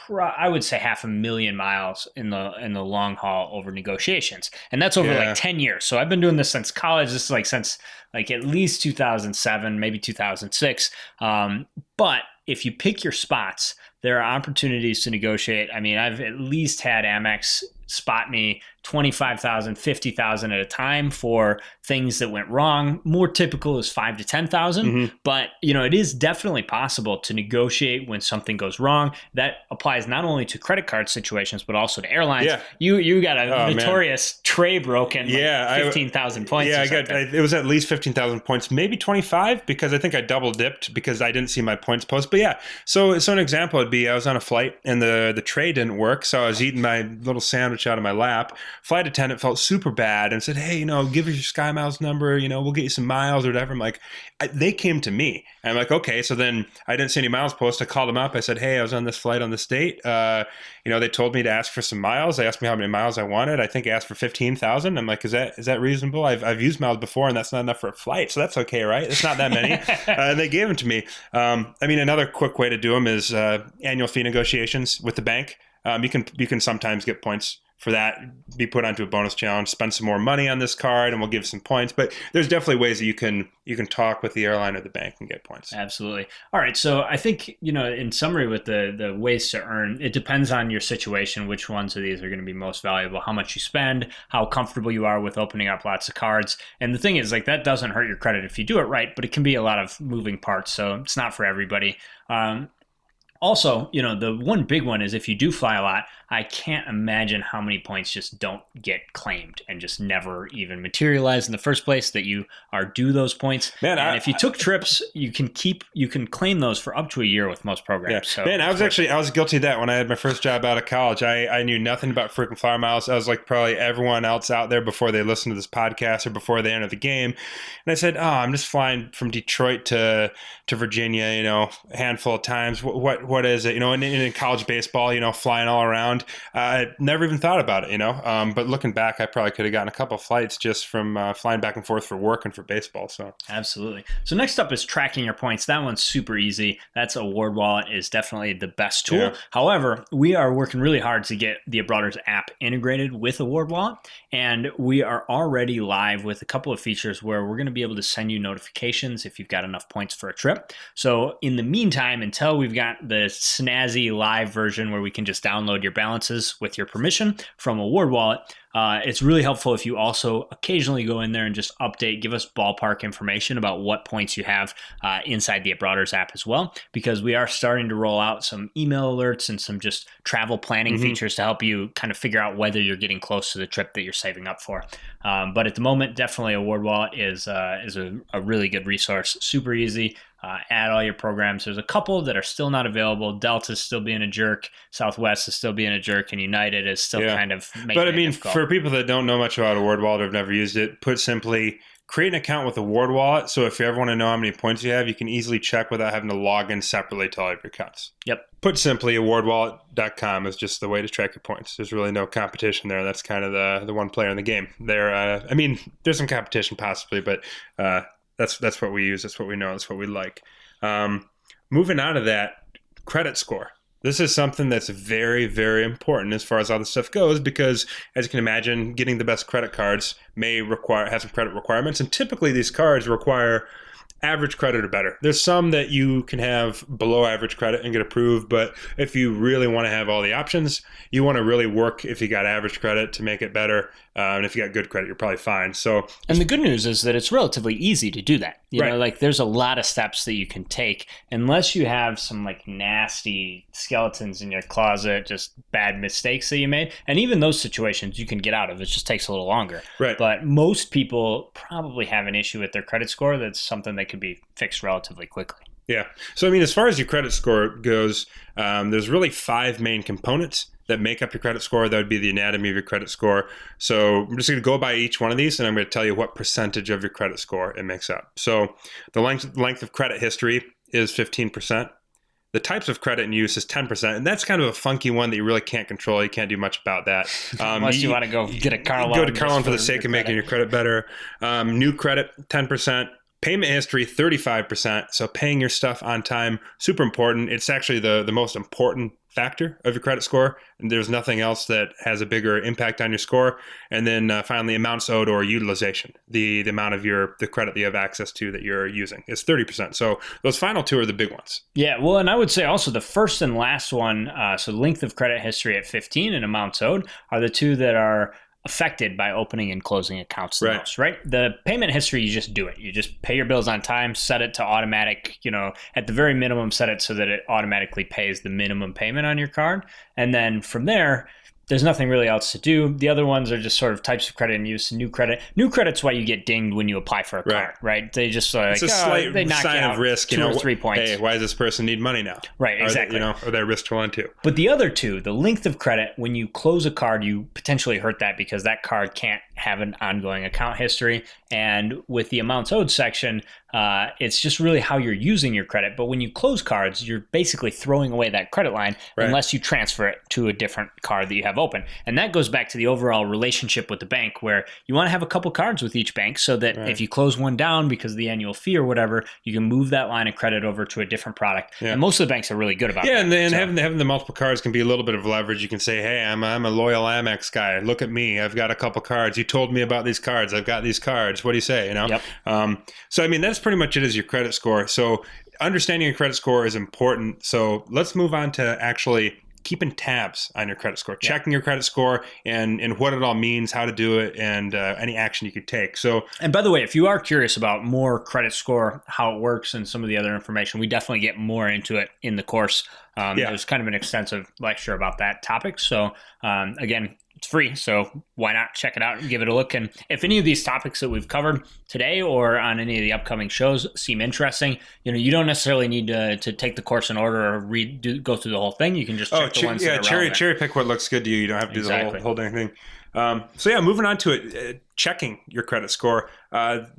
[SPEAKER 1] I would say 500,000 miles in the long haul over negotiations, and that's over 10 years. So I've been doing this since college. This is since at least 2007, maybe 2006. But if you pick your spots, there are opportunities to negotiate. I mean, I've at least had Amex spot me 25,000, 50,000 at a time for things that went wrong. More typical is 5 to 10,000, but it is definitely possible to negotiate when something goes wrong. That applies not only to credit card situations but also to airlines. Yeah. You got a notorious tray broken, 15,000 points.
[SPEAKER 2] Yeah, it was at least 15,000 points, maybe 25 because I think I double dipped because I didn't see my points post. But yeah, so an example would be I was on a flight and the tray didn't work, so I was eating my little sandwich out of my lap. Flight attendant felt super bad and said, "Hey, give us your Sky Miles number. We'll get you some miles or whatever." I'm like, they came to me. And I'm like, okay. So then I didn't see any miles post. I called them up. I said, "Hey, I was on this flight on this date. They told me to ask for some miles. They asked me how many miles I wanted. I think I asked for 15,000. I'm like, is that reasonable? I've used miles before, and that's not enough for a flight. So that's okay, right? It's not that many." And they gave them to me. Another quick way to do them is annual fee negotiations with the bank. You can sometimes get points for that, be put onto a bonus challenge, spend some more money on this card, and we'll give some points. But there's definitely ways that you can talk with the airline or the bank and get points.
[SPEAKER 1] Absolutely. All right. So I think, in summary with the ways to earn, it depends on your situation, which ones of these are going to be most valuable, how much you spend, how comfortable you are with opening up lots of cards. And the thing is, like, that doesn't hurt your credit if you do it right, but it can be a lot of moving parts. So it's not for everybody. Also, the one big one is if you do fly a lot, I can't imagine how many points just don't get claimed and just never even materialize in the first place that you are due those points. Man, and if you took trips, you can claim those for up to a year with most programs.
[SPEAKER 2] Yeah.
[SPEAKER 1] So,
[SPEAKER 2] man, I was guilty of that when I had my first job out of college. I knew nothing about frequent flyer miles. I was like probably everyone else out there before they listened to this podcast or before they entered the game. And I said, I'm just flying from Detroit to Virginia, a handful of times. What is it? And in college baseball, flying all around. I never even thought about it, but looking back, I probably could have gotten a couple of flights just from flying back and forth for work and for baseball. So
[SPEAKER 1] absolutely. So next up is tracking your points. That one's super easy. That's Award Wallet is definitely the best tool. Yeah. However, we are working really hard to get the Abroaders app integrated with Award Wallet, and we are already live with a couple of features where we're going to be able to send you notifications if you've got enough points for a trip. So in the meantime, until we've got the snazzy live version where we can just download your balances with your permission from Award Wallet, it's really helpful if you also occasionally go in there and just update, give us ballpark information about what points you have inside the Abroaders app as well, because we are starting to roll out some email alerts and some just travel planning features to help you kind of figure out whether you're getting close to the trip that you're saving up for. But at the moment, definitely Award Wallet is a really good resource. Super easy. Add all your programs. There's a couple that are still not available. Delta's still being a jerk. Southwest is still being a jerk, and United is still kind of making
[SPEAKER 2] But I mean,
[SPEAKER 1] it difficult.
[SPEAKER 2] For people that don't know much about Award Wallet or have never used it, put simply, create an account with Award Wallet. So if you ever want to know how many points you have, you can easily check without having to log in separately to all of your accounts.
[SPEAKER 1] Yep.
[SPEAKER 2] Put simply, awardwallet.com is just the way to track your points. There's really no competition there. That's kind of the one player in the game. There's some competition possibly, but that's what we use. That's what we know. That's what we like. Moving on to that, credit score. This is something that's very, very important as far as all this stuff goes, because as you can imagine, getting the best credit cards may have some credit requirements. And typically these cards require average credit or better. There's some that you can have below average credit and get approved, but if you really want to have all the options, you want to really work if you got average credit to make it better. And if you got good credit, you're probably fine.
[SPEAKER 1] And the good news is that it's relatively easy to do that. You know, like there's a lot of steps that you can take unless you have some like nasty skeletons in your closet, just bad mistakes that you made. And even those situations you can get out of. It just takes a little longer.
[SPEAKER 2] Right.
[SPEAKER 1] But most people probably have an issue with their credit score that's something that could be fixed relatively quickly.
[SPEAKER 2] Yeah. So, as far as your credit score goes, there's really 5 main components that make up your credit score. That would be the anatomy of your credit score. So I'm just going to go by each one of these, and I'm going to tell you what percentage of your credit score it makes up. So the length of credit history is 15%. The types of credit in use is 10%, and that's kind of a funky one that you really can't control. You can't do much about that.
[SPEAKER 1] Unless you want to go get a car loan.
[SPEAKER 2] Go to car loan for the sake of making your credit better. New credit, 10%. Payment history, 35%. So paying your stuff on time, super important. It's actually the most important factor of your credit score. And there's nothing else that has a bigger impact on your score. And then finally, amounts owed or utilization, the amount of the credit that you have access to that you're using is 30%. So those final 2 are the big ones.
[SPEAKER 1] Yeah, well, and I would say also the first and last one, so length of credit history at 15 and amounts owed are the 2 that are affected by opening and closing accounts the most, right? The payment history, you just do it. You just pay your bills on time, set it to automatic, at the very minimum, set it so that it automatically pays the minimum payment on your card. And then from there, there's nothing really else to do. The other ones are just sort of types of credit in use. New credit. New credit's why you get dinged when you apply for a card, right? They just
[SPEAKER 2] it's a slight
[SPEAKER 1] they knock
[SPEAKER 2] sign
[SPEAKER 1] you out
[SPEAKER 2] of risk.
[SPEAKER 1] 2 or 3 points.
[SPEAKER 2] Hey, why does this person need money now?
[SPEAKER 1] Right, exactly.
[SPEAKER 2] Are they risk to lend to?
[SPEAKER 1] But the other 2, the length of credit, when you close a card, you potentially hurt that because that card can't have an ongoing account history. And with the amounts owed section, it's just really how you're using your credit. But when you close cards, you're basically throwing away that credit line unless you transfer it to a different card that you have open. And that goes back to the overall relationship with the bank, where you want to have a couple cards with each bank so that if you close one down because of the annual fee or whatever, you can move that line of credit over to a different product. And most of the banks are really good about that.
[SPEAKER 2] And having the multiple cards can be a little bit of leverage. You can say, hey, I'm a loyal Amex guy. Look at me. I've got a couple cards. You told me about these cards. I've got these cards. What do you say? So, I mean, that's pretty much it as your credit score. So understanding your credit score is important. So let's move on to actually keeping tabs on your credit score, checking your credit score and what it all means, how to do it, and any action you could take. So,
[SPEAKER 1] and by the way, if you are curious about more credit score, how it works, and some of the other information, we definitely get more into it in the course. There's kind of an extensive lecture about that topic. So again, it's free, so why not check it out and give it a look? And if any of these topics that we've covered today or on any of the upcoming shows seem interesting, you don't necessarily need to take the course in order or go through the whole thing. You can just check the ones that are relevant.
[SPEAKER 2] Cherry pick what looks good to you. You don't have to do the whole dang thing. Moving on to it, checking your credit score.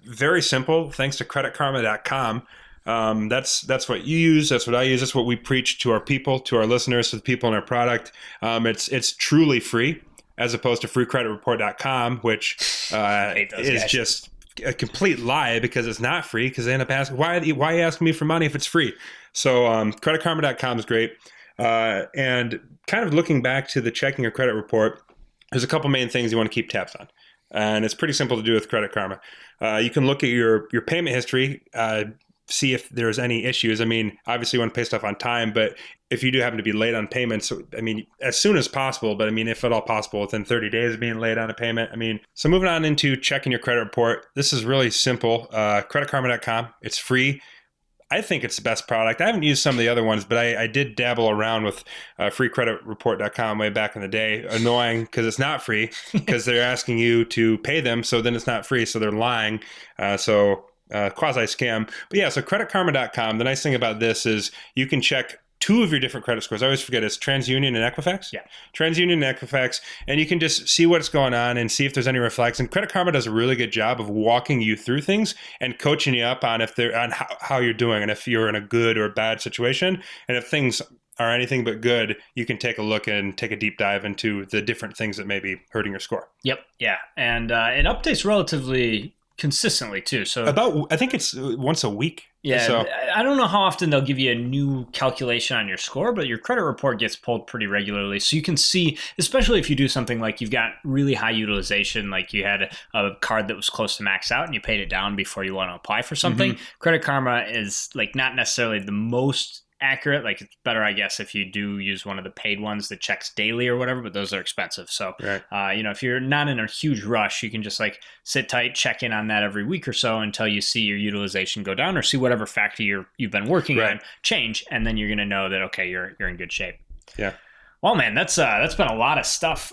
[SPEAKER 2] Very simple, thanks to creditkarma.com. That's what you use. That's what I use. That's what we preach to our people, to our listeners, to the people in our product. It's truly free, as opposed to freecreditreport.com, which is just a complete lie because it's not free, because they end up asking, why are you asking me for money if it's free? So creditkarma.com is great. And kind of looking back to the checking your credit report, there's a couple main things you want to keep tabs on. And it's pretty simple to do with Credit Karma. You can look at your payment history, see if there's any issues. I mean, obviously you want to pay stuff on time, but if you do happen to be late on payments, I mean, as soon as possible, but I mean, if at all possible, within 30 days of being late on a payment. I mean, so moving on into checking your credit report, this is really simple. Creditkarma.com, it's free. I think it's the best product. I haven't used some of the other ones, but I did dabble around with freecreditreport.com way back in the day. Annoying because it's not free, because they're asking you to pay them, so then it's not free, so they're lying. Quasi scam. But yeah, so creditkarma.com, the nice thing about this is you can check two of your different credit scores. I always forget, it's TransUnion and Equifax.
[SPEAKER 1] Yeah.
[SPEAKER 2] TransUnion and Equifax. And you can just see what's going on and see if there's any red flags. And Credit Karma does a really good job of walking you through things and coaching you up on how you're doing and if you're in a good or bad situation. And if things are anything but good, you can take a look and take a deep dive into the different things that may be hurting your score.
[SPEAKER 1] Yep. Yeah. And it updates relatively consistently too. So
[SPEAKER 2] I think it's once a week.
[SPEAKER 1] Yeah. So I don't know how often they'll give you a new calculation on your score, but your credit report gets pulled pretty regularly. So you can see, especially if you do something like you've got really high utilization, like you had a card that was close to max out and you paid it down before you want to apply for something. Credit Karma is like not necessarily the most accurate. Like it's better, I guess, if you do use one of the paid ones that checks daily or whatever, but those are expensive. So, if you're not in a huge rush, you can just like sit tight, check in on that every week or so until you see your utilization go down or see whatever factor you've been working on change. And then you're going to know that, okay, you're in good shape.
[SPEAKER 2] Yeah.
[SPEAKER 1] Well, man, that's been a lot of stuff.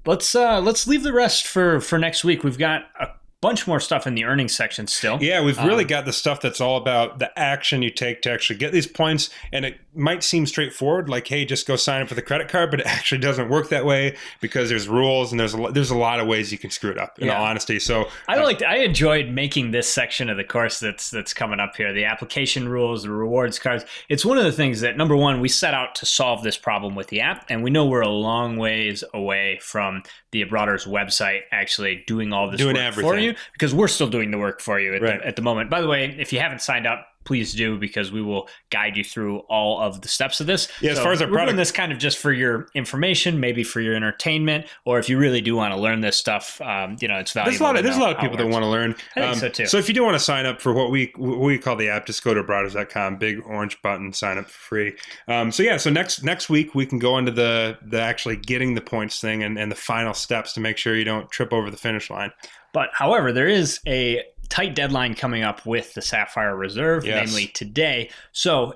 [SPEAKER 1] Let's leave the rest for next week. We've got a bunch more stuff in the earnings section still.
[SPEAKER 2] Yeah, we've really got the stuff that's all about the action you take to actually get these points. And it might seem straightforward, like, hey, just go sign up for the credit card, but it actually doesn't work that way because there's rules and there's a lot of ways you can screw it up, in all honesty. So
[SPEAKER 1] I enjoyed making this section of the course that's coming up here, the application rules, the rewards cards. It's one of the things that, number one, we set out to solve this problem with the app, and we know we're a long ways away from the Abroaders website actually doing all this work for you, because we're still doing the work for you at the moment. By the way, if you haven't signed up, please do, because we will guide you through all of the steps of this.
[SPEAKER 2] Yeah, as far as our product,
[SPEAKER 1] doing this kind of just for your information, maybe for your entertainment, or if you really do want to learn this stuff, it's valuable.
[SPEAKER 2] There's a lot of people that want to learn.
[SPEAKER 1] I think so too.
[SPEAKER 2] So if you do want to sign up for what we call the app, just go to Abroaders.com, big orange button, sign up for free. So next week we can go into the actually getting the points thing and the final steps to make sure you don't trip over the finish line.
[SPEAKER 1] But however, there is a tight deadline coming up with the Sapphire Reserve, namely today. So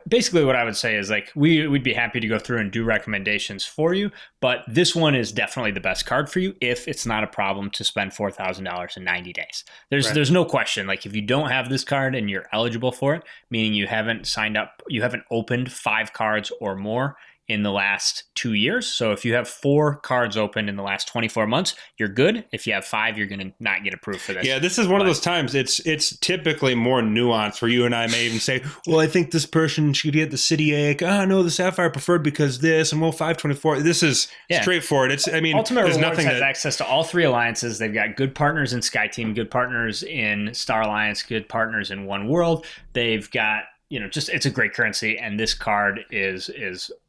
[SPEAKER 1] basically what I would say is like we'd be happy to go through and do recommendations for you, but this one is definitely the best card for you if it's not a problem to spend $4,000 in 90 days. There's no question. Like if you don't have this card and you're eligible for it, meaning you haven't signed up, you haven't opened 5 cards or more in the last 2 years. So if you have 4 cards open in the last 24 months, you're good. If you have 5, you're going to not get approved for this.
[SPEAKER 2] Yeah, this is one of those times. It's typically more nuanced where you and I may even say, well, I think this person should get the City A. Oh, no, the Sapphire preferred because this, and well, 524. This is straightforward.
[SPEAKER 1] Ultimate
[SPEAKER 2] there's
[SPEAKER 1] Rewards
[SPEAKER 2] nothing
[SPEAKER 1] has access to all 3 alliances. They've got good partners in SkyTeam, good partners in Star Alliance, good partners in One World. They've got, it's a great currency, and this card is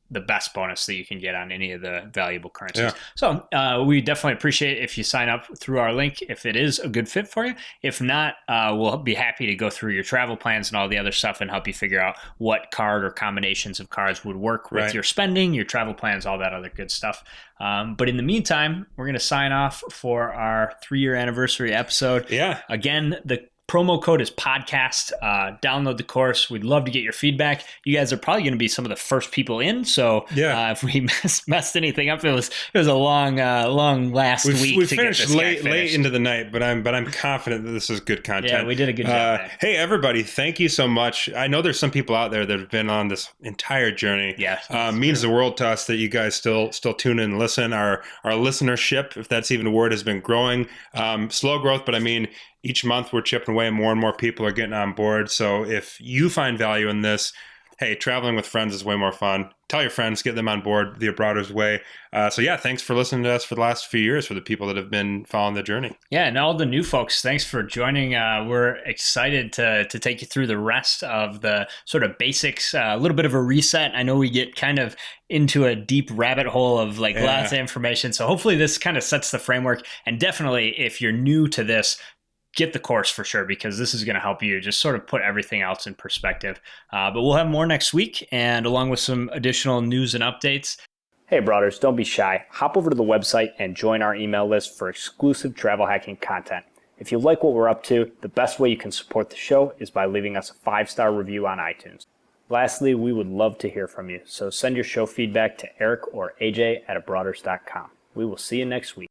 [SPEAKER 1] the best bonus that you can get on any of the valuable currencies. Yeah. So we definitely appreciate if you sign up through our link if it is a good fit for you. If not, we'll be happy to go through your travel plans and all the other stuff and help you figure out what card or combinations of cards would work with your spending, your travel plans, all that other good stuff. But in the meantime, we're going to sign off for our 3-year anniversary episode.
[SPEAKER 2] Yeah.
[SPEAKER 1] Again, the promo code is podcast. Download the course. We'd love to get your feedback. You guys are probably going to be some of the first people in. So if we messed anything up, it was a long last week.
[SPEAKER 2] We finished late into the night, but I'm confident that this is good content.
[SPEAKER 1] Yeah, we did a good job.
[SPEAKER 2] Hey, everybody, thank you so much. I know there's some people out there that have been on this entire journey.
[SPEAKER 1] Yeah,
[SPEAKER 2] means the world to us that you guys still tune in and listen. Our listenership, if that's even a word, has been growing. Slow growth, but I mean, each month we're chipping away and more people are getting on board. So if you find value in this, hey, traveling with friends is way more fun. Tell your friends, get them on board the Abroaders way. Thanks for listening to us for the last few years for the people that have been following the journey.
[SPEAKER 1] Yeah, and all the new folks, thanks for joining. We're excited to take you through the rest of the sort of basics, a little bit of a reset. I know we get kind of into a deep rabbit hole of lots of information. So hopefully this kind of sets the framework. And definitely if you're new to this, get the course for sure, because this is going to help you just sort of put everything else in perspective. But we'll have more next week, and along with some additional news and updates. Hey, Broaders, don't be shy. Hop over to the website and join our email list for exclusive travel hacking content. If you like what we're up to, the best way you can support the show is by leaving us a 5-star review on iTunes. Lastly, we would love to hear from you, so send your show feedback to Eric or AJ at abroaders.com. We will see you next week.